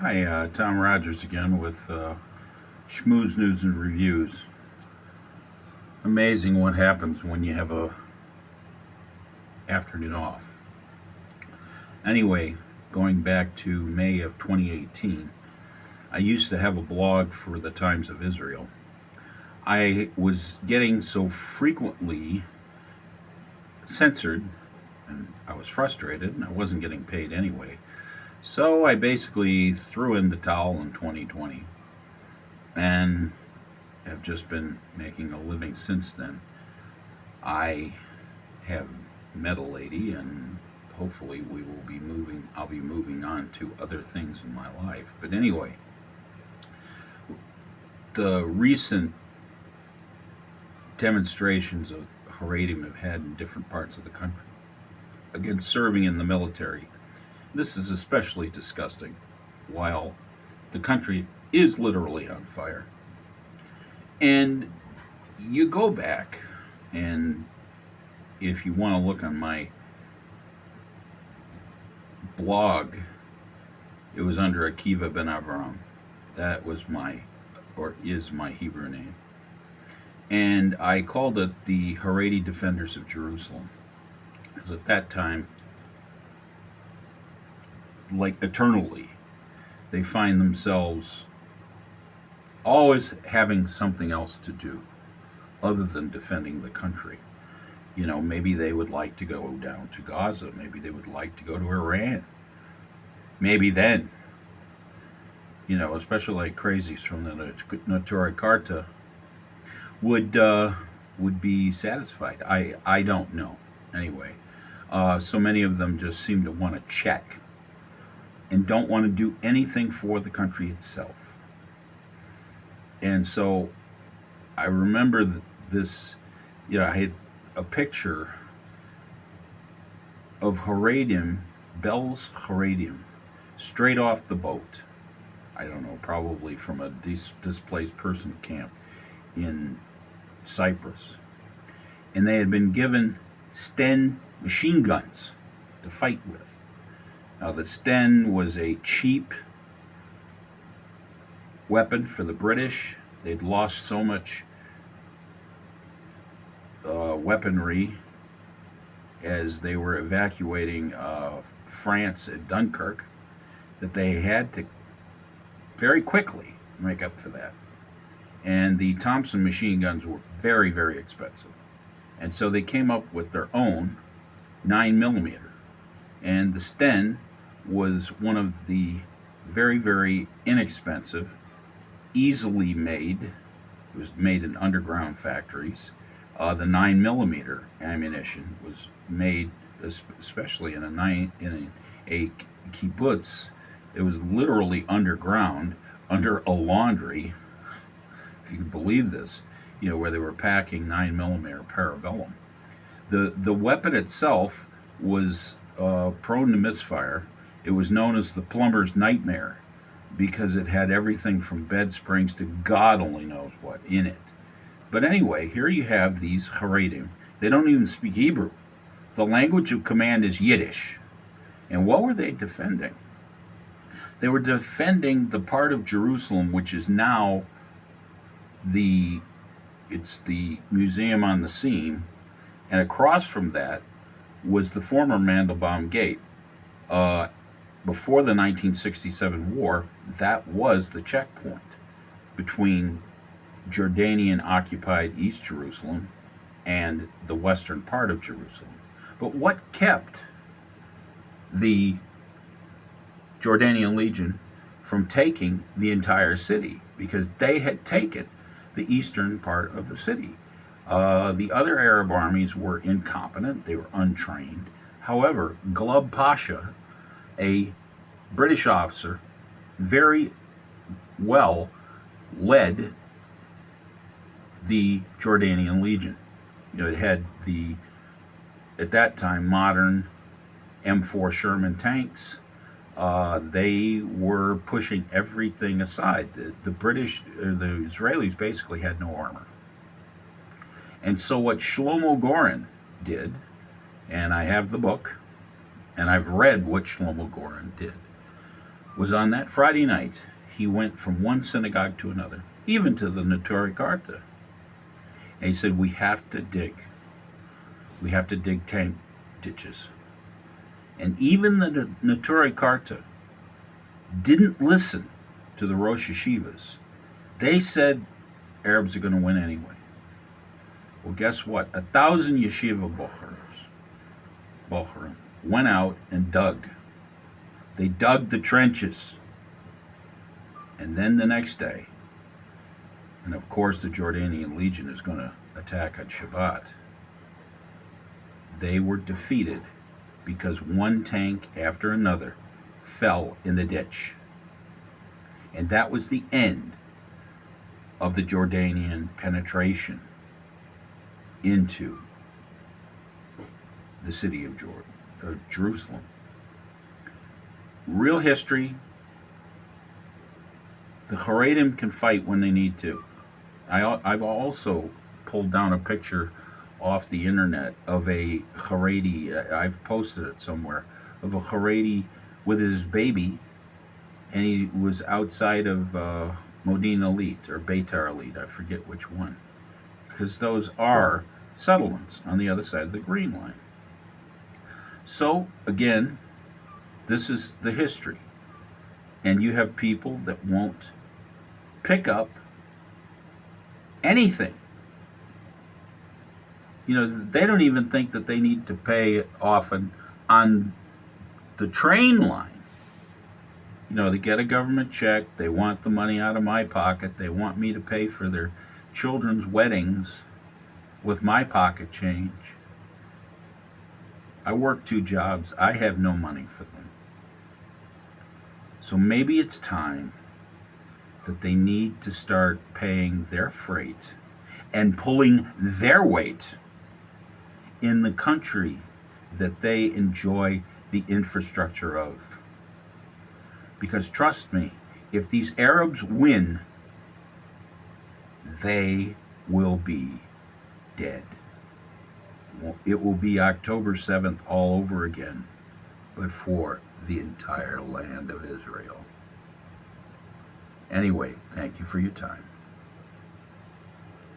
Hi, Tom Rogers again with Schmooze News and Reviews. Amazing what happens when you have a afternoon off. Anyway, going back to May of 2018, I used to have a blog for the Times of Israel. I was getting so frequently censored, and I was frustrated, and I wasn't getting paid anyway. So I basically threw in the towel in 2020 and have just been making a living since then. I have met a lady, and hopefully we will be moving. I'll be moving on to other things in my life. But anyway, the recent demonstrations of Haredim have had in different parts of the country against serving in the military. This is especially disgusting while the country is literally on fire. And you go back, and if you want to look on my blog, it was under Akiva ben Avram. That was my, or is my Hebrew name. And I called it the Haredi Defenders of Jerusalem. Because at that time, like eternally, they find themselves always having something else to do other than defending the country. Maybe they would like to go down to Gaza. Maybe they would like to go to Iran. Maybe then, especially like crazies from the Notori Karta would be satisfied. I don't know. Anyway, so many of them just seem to want to check and don't want to do anything for the country itself. And so I remember this. I had a picture of Haredim, Bell's Haredim, straight off the boat. I don't know, probably from a displaced person camp in Cyprus. And they had been given Sten machine guns to fight with. Now, the Sten was a cheap weapon for the British. They'd lost so much weaponry as they were evacuating France at Dunkirk that they had to very quickly make up for that. And the Thompson machine guns were very, very expensive. And so they came up with their own 9 millimeter. And the Sten was one of the very, very inexpensive, easily made. It was made in underground factories. The 9 millimeter ammunition was made, especially in a kibbutz. It was literally underground, under a laundry, if you can believe this. Where they were packing 9 millimeter parabellum. The weapon itself was prone to misfire. It was known as the plumber's nightmare because it had everything from bed springs to God only knows what in it. But anyway, here you have these Haredim. They don't even speak Hebrew. The language of command is Yiddish. And what were they defending? They were defending the part of Jerusalem which is now the it's the Museum on the Seine, and across from that was the former Mandelbaum Gate. Uh, Before the 1967 war, that was the checkpoint between Jordanian occupied East Jerusalem and the western part of Jerusalem. But what kept the Jordanian Legion from taking the entire city? Because they had taken the eastern part of the city. The other Arab armies were incompetent, they were untrained. However, Glub Pasha, a British officer, very well led the Jordanian Legion. It had the, at that time, modern M4 Sherman tanks. They were pushing everything aside. The British, the Israelis basically had no armor. And so what Shlomo Goren did, and I have the book, and I've read what Shlomo Goren did, was on that Friday night, he went from one synagogue to another, even to the Neturei Karta. And he said, we have to dig. We have to dig tank ditches. And even the Neturei Karta didn't listen to the Rosh Yeshivas. They said Arabs are going to win anyway. Well, guess what? 1,000 yeshiva bochurim went out and dug. They dug the trenches. And then the next day, and of course the Jordanian Legion is going to attack on Shabbat, they were defeated because one tank after another fell in the ditch. And that was the end of the Jordanian penetration into the city of Jerusalem. Real history. The Haredim can fight when they need to. I've also pulled down a picture off the internet of a Haredi, I've posted it somewhere, of a Haredi with his baby, and he was outside of Modin Elite or Beitar Elite, I forget which one, because those are settlements on the other side of the Green Line. So, again, this is the history. And you have people that won't pick up anything. You know, they don't even think that they need to pay often on the train line. You know, they get a government check, they want the money out of my pocket, they want me to pay for their children's weddings with my pocket change. I work 2 jobs, I have no money for them. So maybe it's time that they need to start paying their freight and pulling their weight in the country that they enjoy the infrastructure of. Because trust me, if these Arabs win, they will be dead. It will be October 7th all over again, but for the entire land of Israel. Anyway, thank you for your time.